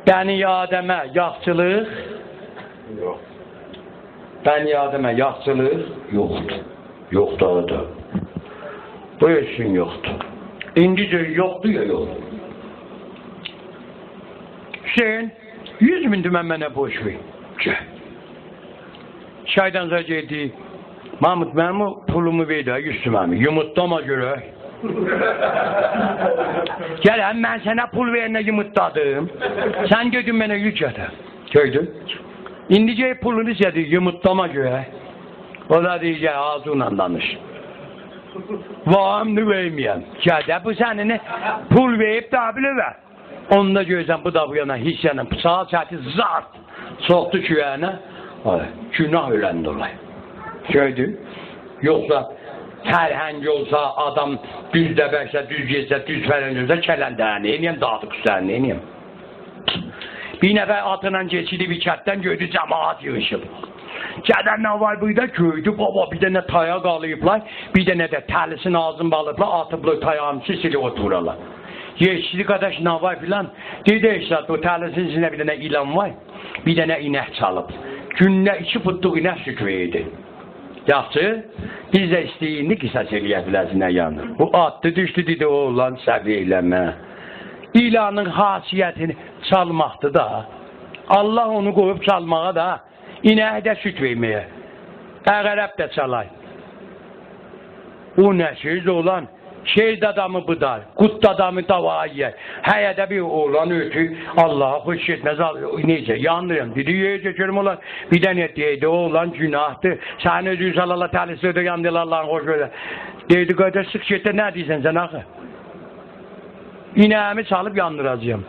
Bəni Adəmə yaxçılıq Yox. Bəni Adəmə yaxçılıq yoxdur. Yoxdur da. Bu üçün yoxdur. İndicə yoxdur ya yoxdur. Hüseyin 100 min tümən mənə boş ver. Çaydan sonra geldi. Mahmud mənim o pulumu ver də 100 tüməni. Yumurtlama görə. Gələm mən sənə pul verənə yumurtladım. Sən gördün mənə yük yatır. Gördün? İndicə pulunu istədi yumurtlama görə. O da deyəcək ağzınla danış. Vaamını verməyəm. Gədə bu sənini pul verib də bilir. Onda görsən bu da bu yana hissənə saat saati zart soğuktu küyəne günah öləndə olay. Gördün? Yoxsa tərhəng olsa adam düzdə bəksə, düz yesə, düz fərəng olsa kələndə neyəm, dağdı qüslər neyəm. Bir nəfər atla geçidi bir kətdən gördü cəmaat yığışıb. Gədən nə var burada gördü baba bir dənə taya qalayıblar, bir dənə də təlisin ağzını bağlayıblar, atıblar tayağın sisili otururlar. Yeşili qardaş nə var filan, dedi eşlat o təlisin içində bir dənə ilan var, bir dənə inək çalıb. Günlə 2 futluq inək şükveydi. Yaxşı, biz də istəyindik qisas eləyə biləzinə yanır. Bu atdı düşdü dedi oğlan səbir eləmə. İlanın xasiyyətini çalmaqdır da. Allah onu qoyub çalmağa da, inəyə də süt verməyə. Əqərəb də çalay. O nə söz olan? Şehz adamı budar, kut adamı dava yer. Həyədə bir oğlan ötü, Allah'a hoş etmez, neyse yanırım. Dedi yiyeceğim olan, bir dənə deydi, oğlan günahtır. Sen özü sallallahu təlisirdə yandılar Allah'ın hoş böyle. Dedi qardaş sık şeydə nə deyirsən sən axı? İnəyimi çalıb yandıracağım.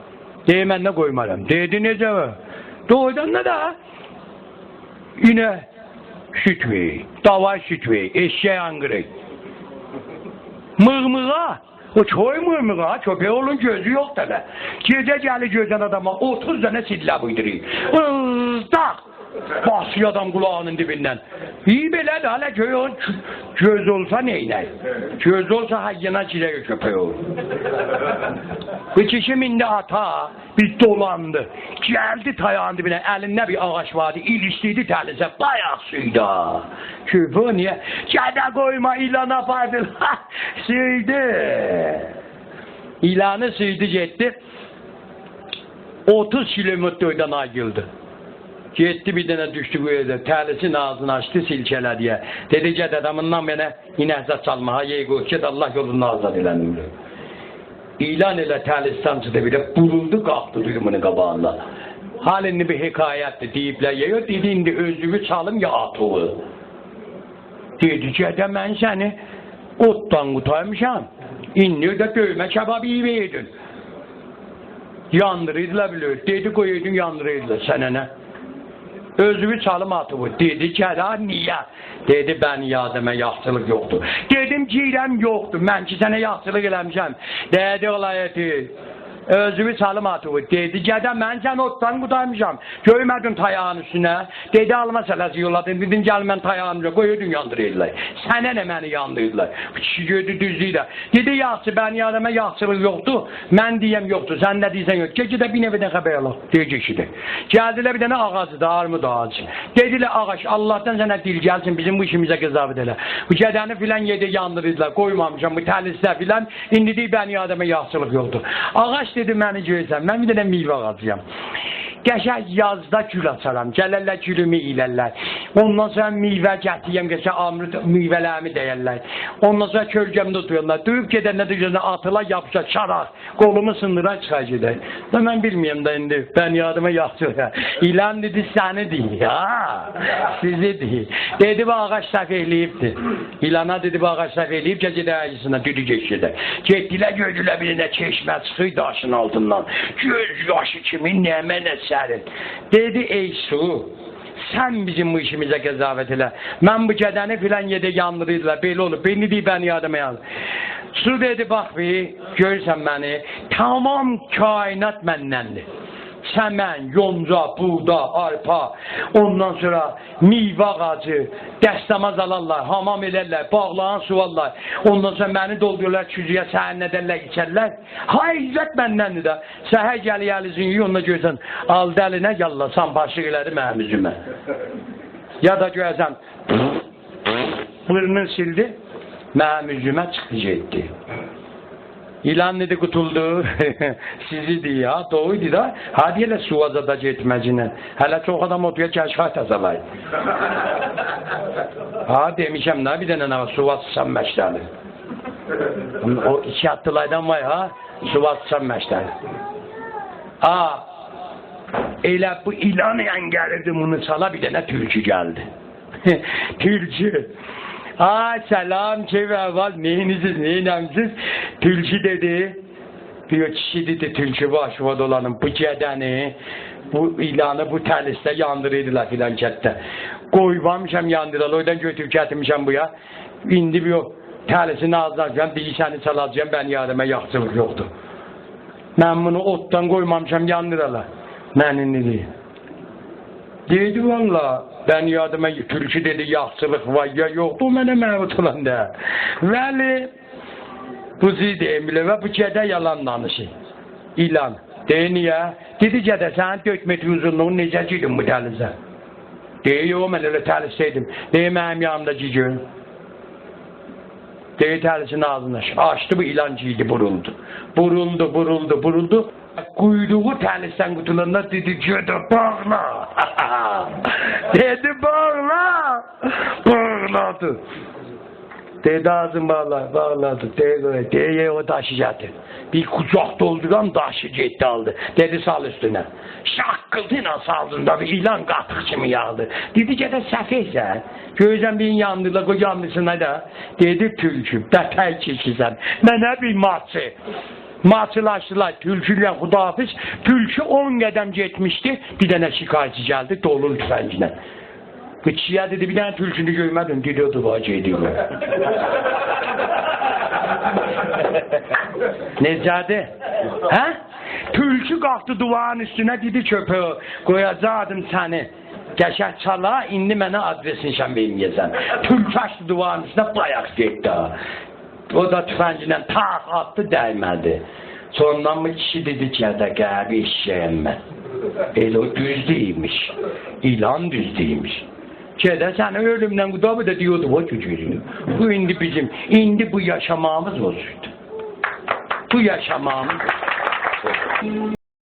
Deyir mən nə qoymaram. Dedi necə var? Doğrudan ne da? İnə süt ver, dava süt ver, eşeğe angırı. Mığmığa, o çoy mığmığa, köpeği olun gözü yok da be. Gece gelir gözden adama 30 tane silla buydurayım. Tak! Basıyor adam kulağının dibinden. İyi belə de hala göz olsa neyler? Göz olsa hayyana çileği köpeği olur. Bu kişi mindi ata, bir dolandı. Geldi tayağın dibine, elinde bir ağaç vardı, iliştiydi təlize, bayağı suyda. Köpeği niye? Gədə koyma ilana paydır. Suydu. İlanı suydu gitti. 30 kilometreden ayrıldı. Gitti bir dənə düşdü bu yerdə, təlisin ağzını açdı silkələ diye. Dedi ged adamından mənə inəhzat çalmağa yeği ki Allah yolunu azad elənim. İlan elə təlisdən çıxdı bir də buruldu qalxdı duyumunu qabağında. Halini bir hekayətdir deyiblər ya dedi indi özlüğü çalım ya atığı. Dedi gedə mən səni otdan qutaymışam. İndi də dövmə kebabı iyi verdin. Yandırıydılar bilir. Dedi koyuydun yandırıydılar sənə nə? Özümü çalım atıbı. Dedi ki, niye? Dedi, ben Adəmə yaxçılıq yoxdur. Dedim, girəm yoxdur. Mən ki, sənə yaxçılıq eləmişəm. Dedi, olayəti. Özümü çalım atıbı. Dedi, gədə, mən sən otdan qudaymışam. Göymədin tayağın üstünə. Dedi, alma sələsi yolladın. Dedim, gəl mən tayağın üstünə. Qoyudun yandırıydılar. Sənə nə məni yandırıydılar? Kişi gördü, düzdüydü. Dedi, yaxçı, ben Adəmə yaxçılıq yoxdur. Mən deyəm yoxdur. Sən də deysən yoxdur. Gecə də bir nevidən xəbər alaq. Deyəcək işidir. Gəldilər bir dənə ağacıdır, armud ağacı. Dedilər, ağaç, Allah'tan sənə dil gəlsin, bizim bu işimizə qızavit elə. Bu gədəni filan yedi yandırıydılar. Qoymamışam bu təlislər filan. İndi deyib, ben Adəmə yaxçılıq yoxdur. Ağaç dedi, məni görsən, mən bir dənə meyvə ağacıyam. Qəşək yazda gül açaram, gələrlər gülümü ilərlər. Ondan sonra meyvə gətirəm, qəşək amrut meyvələrimi deyərlər. Ondan sonra kölgəmdə duyurlar. Duyub gedəndə də gözünə atılar, yapışar, çarar. Qolumu sındırar, çıxar gedək. Mən bilməyəm də indi, ben Adəmə yaxçılıq. İlan dedi, səni deyil, ha, sizi deyil. Dedi, bu ağaç səhv eləyibdir. İlana dedi, bu ağac səhv eləyib, gedə əyisinə, düdü geçidə. Getdilər, gördülər birinə çeşmə çıxır daşın altından. Göz yaşı kimi nəmə nəsə. Dedi, ey su, sen bizim bu işimize qezavət elə. Mən bu gədəni filan yedə yandırıydılar, belə olur. Beni deyib, bəni Adəmə yandır. Su dedi, bax bir, görürsən məni, tamam kainat məndəndir. çəmən, yonca, buğda, arpa, ondan sonra meyvə ağacı, dəstəmaz alarlar, hamam elərlər, bağlayan suvarlar, ondan sonra məni doldururlar kücüyə, səhər nədərlər, içərlər. Ha, izzət məndəndir də. Səhər gəli yəlizin yi, onunla görsən, aldı əlinə, yallasan, başlıq elədi mənim üzümə. Ya da görsən, bırnını sildi, mənim üzümə çıxdı, getdi. İlan dedi qutuldu, sizidir ya, doğuydu da, hadi elə suvazada getməcinin, hələ çox adam otuya kəşfət əzəlaydı. Ha, demişəm, nə bir dənə nə var, suvazsan məşdəli. O iki attılaydan var ha, suvazsan məşdəli. Ha, elə bu ilan yan gəlirdi, bunu çala bir dənə tülkü gəldi. Tülkü. Ay selam çevreval neyiniziz neyinemsiz tülkü dedi bir kişi dedi tülkü başıma dolanın bu gedəni bu ilanı bu təlisdə yandırırdılar filan kətdə qoymamışam yandıralı oradan götürüb gətirmişəm buya indi bir o təlisini alacağım bir səni çalacağım ben yardıma yaxçılıq yoxdur mən bunu otdan qoymamışam yandıralı mənim dedi dedi valla ben yardıma tülkü dedi yaxçılıq var ya yoktu mənə məhvud olan da. Vəli bu deyimli və bu gədə yalan danışı. İlan. Deyir niyə? Dedi gədə sənin 4 metr uzunluğun necə girdin bu dəlizə? Deyir yox mən elə təlisdeydim. Deyir mənim yanımda gigir. Deyir təlisin ağzını açdı bu ilan giydi buruldu. Buruldu. Kuyruğu təlisdən qutulanda dedi gədə bağla. Dedi bağla. Bağladı. Dedi ağzını bağladı. Dedi o daşı getir. Bir kucak dolduran daşı getdi aldı. Dedi sal üstüne. Şakkıltıyla saldığında bir ilan qatık kimi yağdı. Dedi gədə səfeysən. Gözən bir yandırla qoy yanlısına da. Dedi tülkü. Bətər çəkirsən. Mənə bir maçı. Maçılaştılar. Tülküyle Xudahafiz. Tülkü 10 qədəm getmişdi. Bir dənə şikayetçi geldi. Dolun tüfənginə. Kıçıya dedi bir dənə tülkünü görmədin. Dedi o duvacı ediyor. Necədir? Hə? Tülkü qalxdı duvarın üstünə dedi köpəyə. Qoyacaqdım səni. Qəşək çala. İndi mənə adresin şən verməyəsən. Tülkü açdı duvarın üstünə bayaq getdi. O da tüfənglə tak attı dəymədi. Sondan mı kişi dedi ki, qəbi eşeğim mən. Elə o düz deyilmiş. İlan düz deyilmiş. Kədə səni ölümdən qudabı da diyordu o gücürüyor. Bu indi bizim, indi bu yaşamağımız olsaydı. Bu yaşamağımız olsaydı.